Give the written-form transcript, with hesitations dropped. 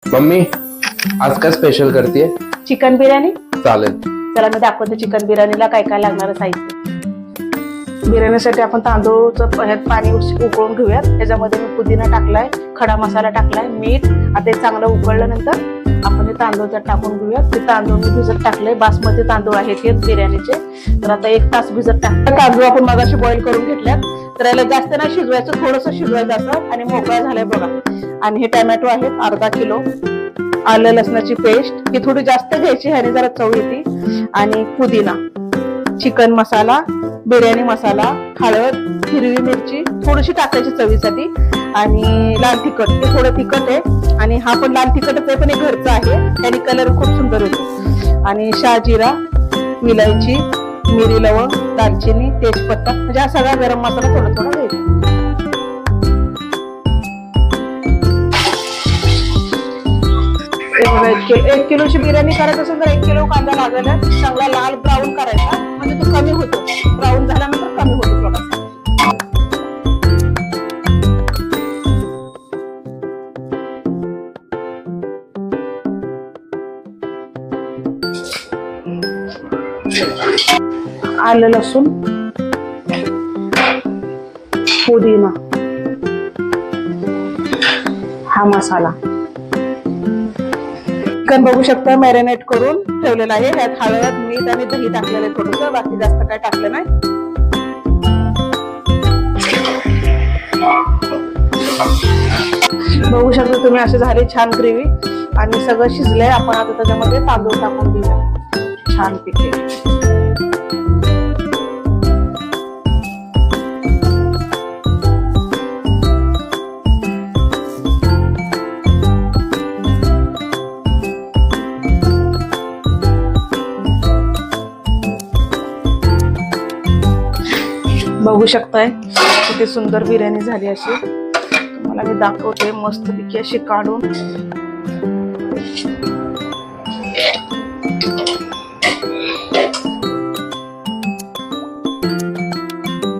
Mummy आज काय special करतेय? चिकन बिर्याणी. चालेल. चला मी दाखवते चिकन बिर्याणीला काय काय लागणार साहित्य. बिर्याणीसाठी आपण तांदूळचं ह्यात पाणी उकळून घेऊयात. त्याच्यामध्ये मी पुदिना टाकलाय, खडा मसाला टाकलाय, मीठ. आता हे चांगलं उकळल्यानंतर आपण हे तांदूळ त्यात टाकून घेऊयात. ते तांदूळ मी भिजत टाकले, बासमती तांदूळ आहेत हे बिर्याणीचे. तर आता 1 तास भिजत टाकले. तांदूळ आपण मगाशी बॉईल करून घेतल्यात. तर याला जास्त नाही शिजवायचं, थोडंसं शिजवायचं असं. आणि मोकळा झालाय बघा. आणि हे टोमॅटो आहेत अर्धा किलो. आलं लसणाची पेस्ट ही थोडी जास्त घ्यायची, ह्याने जरा चव येते. आणि पुदिना, चिकन मसाला, बिर्याणी मसाला, हळद, हिरवी मिरची थोडीशी टाकायची चवीसाठी. आणि लाल तिखट, हे थोडं तिखट आहे. आणि हा पण लाल तिखटच आहे, पण हे घरचं आहे, त्याने कलर खूप सुंदर येतो. आणि शहाजिरा, विलायची, मिरी, लवंग, दालचिनी, तेजपत्ता, म्हणजे हा सगळा गरम मसाला थोडा थोडा घ्यायचा. एक किलोची बिर्याणी करायचं असेल तर 1 किलो कांदा लागेल. चांगला लाल ब्राऊन करायचा, म्हणजे तो कमी होतो. ब्राऊन झाल्यानंतर कमी होतो थोडासा. आलं लसूण, पुदिना, हा मसाला. चिकन बघू शकता मॅरिनेट करून ठेवलेलं आहे. ह्यात हळद, मीठ आणि दही टाकलेलं आहे थोडंसं, बाकी जास्त काय टाकलं नाही. बघू शकता तुम्ही, असे झाले छान ग्रेव्ही. आणि सगळं शिजलंय. आपण आता त्याच्यामध्ये तांदूळ टाकून घेऊया छान पिके. बघू शकताय किती सुंदर बिर्याणी झाली. अशी तुम्हाला मी दाखवते मस्त पैकी अशी काढून.